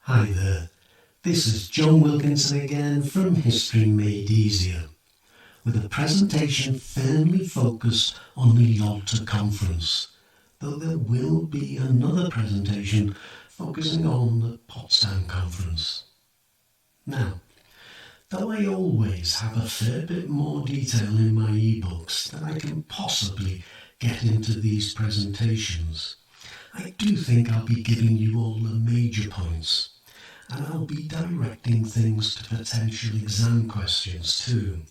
Hi there, this is John Wilkinson again from History Made Easier, with a presentation firmly focused on the Yalta Conference, though there will be another presentation focusing on the Potsdam Conference. Now, though I always have a fair bit more detail in my ebooks than I can possibly get into these presentations, I do think I'll be giving you all the major points, and I'll be directing things to potential exam questions too.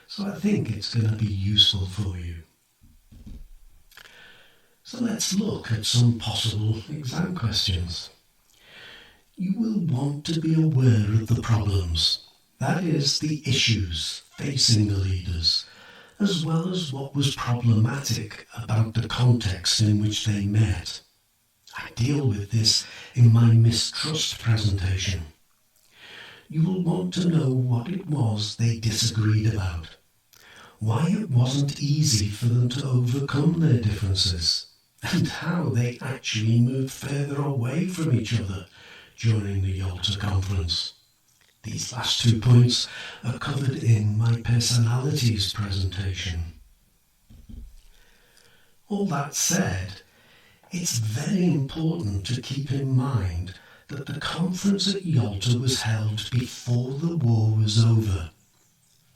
So I think it's going to be useful for you. So let's look at some possible exam questions. You will want to be aware of the problems, that is, the issues facing the leaders, as well as what was problematic about the context in which they met. I deal with this in my mistrust presentation. You will want to know what it was they disagreed about, why it wasn't easy for them to overcome their differences, and how they actually moved further away from each other during the Yalta Conference. These last 2 points are covered in my personalities presentation. All that said, it's very important to keep in mind that the conference at Yalta was held before the war was over.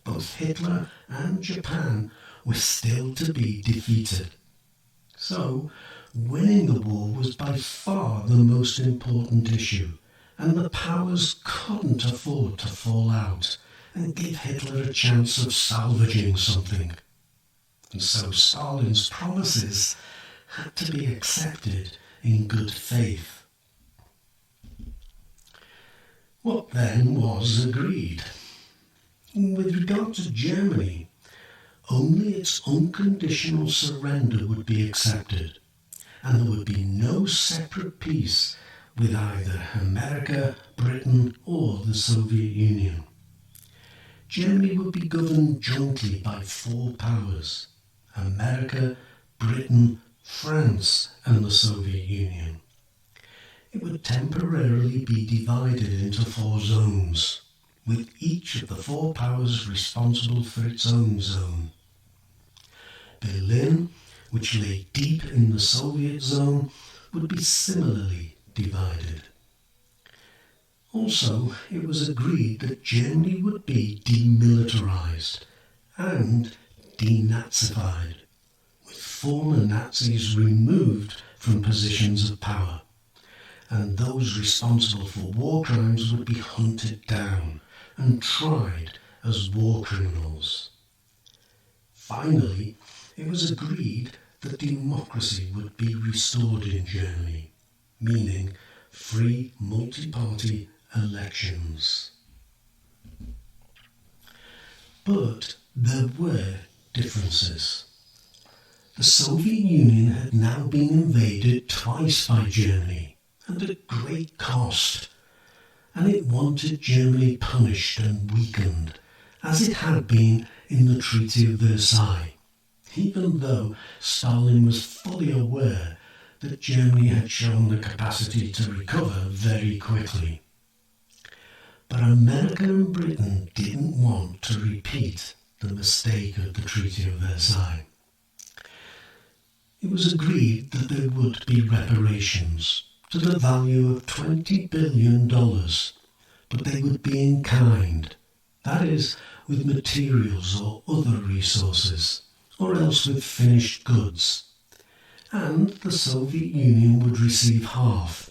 Both Hitler and Japan were still to be defeated. So, winning the war was by far the most important issue, and the powers couldn't afford to fall out and give Hitler a chance of salvaging something. And so Stalin's promises had to be accepted in good faith. What then was agreed? With regard to Germany, only its unconditional surrender would be accepted, and there would be no separate peace with either America, Britain, or the Soviet Union. Germany would be governed jointly by 4 powers: America, Britain, France, and the Soviet Union. It would temporarily be divided into 4 zones, with each of the 4 powers responsible for its own zone. Berlin, which lay deep in the Soviet zone, would be similarly divided. Also, it was agreed that Germany would be demilitarized and denazified, with former Nazis removed from positions of power, and those responsible for war crimes would be hunted down and tried as war criminals. Finally, it was agreed that democracy would be restored in Germany, meaning free multi-party elections. But there were differences. The Soviet Union had now been invaded twice by Germany, and at great cost, and it wanted Germany punished and weakened, as it had been in the Treaty of Versailles, even though Stalin was fully aware that Germany had shown the capacity to recover very quickly. But America and Britain didn't want to repeat the mistake of the Treaty of Versailles. It was agreed that there would be reparations to the value of $20 billion, but they would be in kind, that is, with materials or other resources, or else with finished goods, and the Soviet Union would receive half.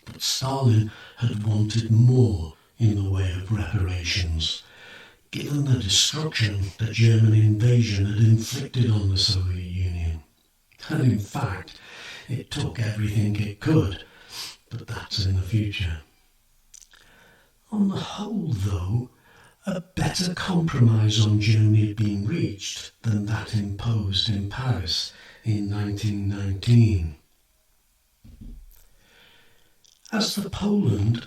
But Stalin had wanted more in the way of reparations, given the destruction the German invasion had inflicted on the Soviet Union. And in fact, it took everything it could, but that's in the future. On the whole, though, a better compromise on Germany had been reached than that imposed in Paris in 1919. As for Poland,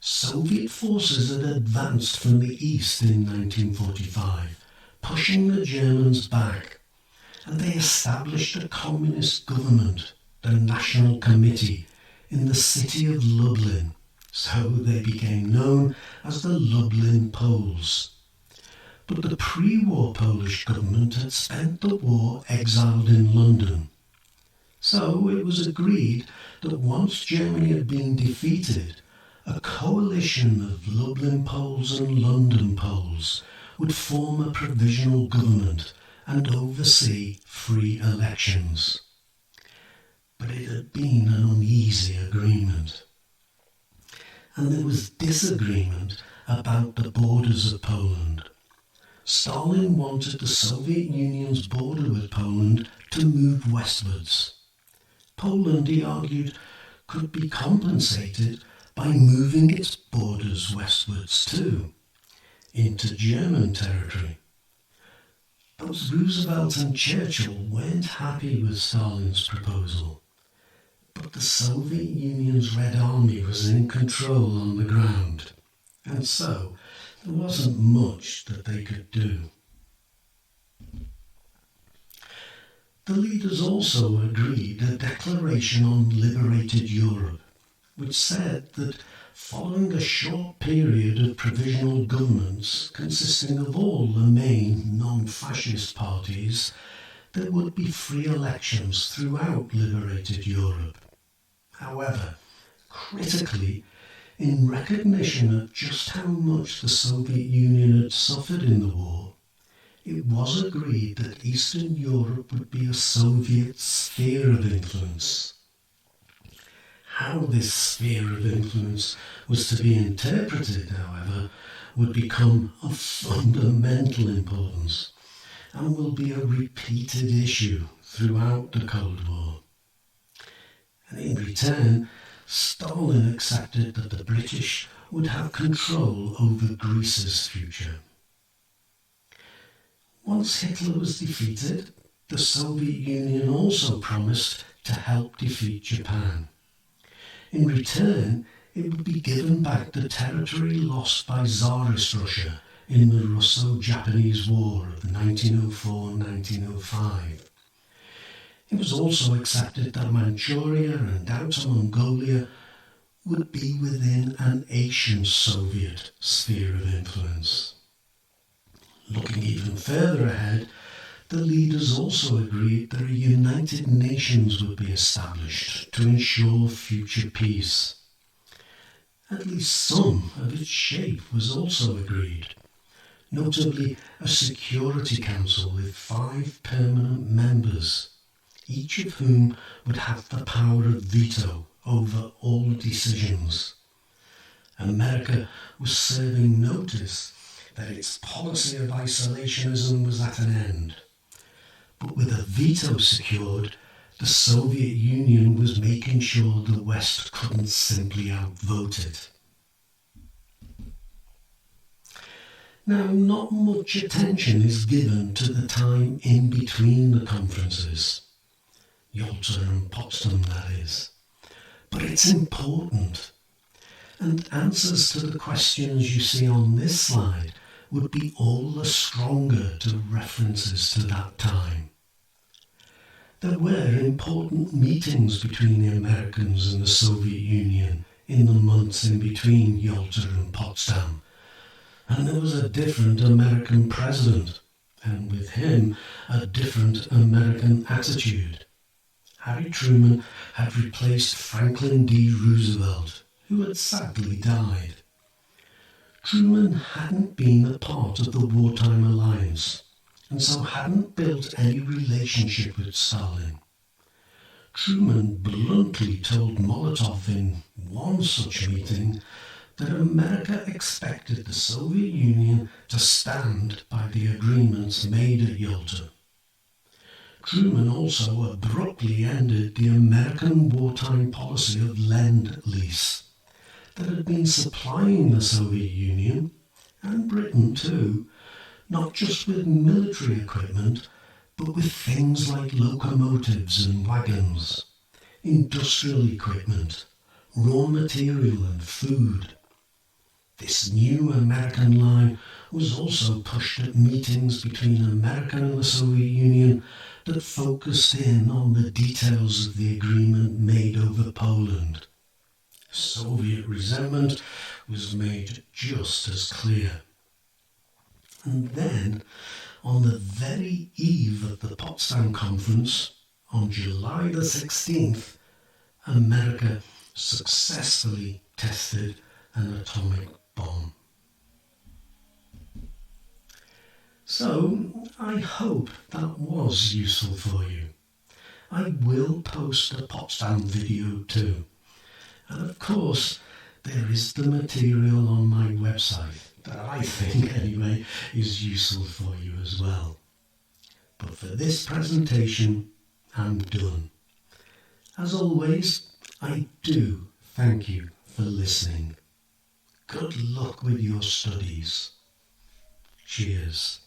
Soviet forces had advanced from the east in 1945, pushing the Germans back, and they established a communist government, the National Committee, in the city of Lublin, so they became known as the Lublin Poles. But the pre-war Polish government had spent the war exiled in London. So it was agreed that once Germany had been defeated, a coalition of Lublin Poles and London Poles would form a provisional government and oversee free elections. But it had been an uneasy agreement. And there was disagreement about the borders of Poland. Stalin wanted the Soviet Union's border with Poland to move westwards. Poland, he argued, could be compensated by moving its borders westwards too, into German territory. Both Roosevelt and Churchill weren't happy with Stalin's proposal, but the Soviet Union's Red Army was in control on the ground, and so there wasn't much that they could do. The leaders also agreed a declaration on liberated Europe, which said that following a short period of provisional governments consisting of all the main non-fascist parties, there would be free elections throughout liberated Europe. However, critically, in recognition of just how much the Soviet Union had suffered in the war, it was agreed that Eastern Europe would be a Soviet sphere of influence. How this sphere of influence was to be interpreted, however, would become of fundamental importance and will be a repeated issue throughout the Cold War. And in return, Stalin accepted that the British would have control over Greece's future. Once Hitler was defeated, the Soviet Union also promised to help defeat Japan. In return, it would be given back the territory lost by Tsarist Russia in the Russo-Japanese War of 1904-1905. It was also accepted that Manchuria and Outer Mongolia would be within an Asian Soviet sphere of influence. Looking even further ahead, the leaders also agreed that a United Nations would be established to ensure future peace. At least some of its shape was also agreed, notably a Security Council with 5 permanent members, each of whom would have the power of veto over all decisions. America was serving notice that its policy of isolationism was at an end. But with a veto secured, the Soviet Union was making sure the West couldn't simply outvote it. Now, not much attention is given to the time in between the conferences. Yalta and Potsdam, that is. But it's important. And answers to the questions you see on this slide would be all the stronger to references to that time. There were important meetings between the Americans and the Soviet Union in the months in between Yalta and Potsdam, and there was a different American president, and with him a different American attitude. Harry Truman had replaced Franklin D. Roosevelt, who had sadly died. Truman hadn't been a part of the wartime alliance, and so hadn't built any relationship with Stalin. Truman bluntly told Molotov in one such meeting that America expected the Soviet Union to stand by the agreements made at Yalta. Truman also abruptly ended the American wartime policy of Lend-Lease that had been supplying the Soviet Union, and Britain too, not just with military equipment, but with things like locomotives and wagons, industrial equipment, raw material and food. This new American line was also pushed at meetings between America and the Soviet Union that focused in on the details of the agreement made over Poland. Soviet Soviet resentment was made just as clear. And then, on the very eve of the Potsdam Conference, on July the 16th, America successfully tested an atomic bomb. So, I hope that was useful for you. I will post a Potsdam video too. And of course, there is the material on my website that I think, anyway, is useful for you as well. But for this presentation, I'm done. As always, I do thank you for listening. Good luck with your studies. Cheers.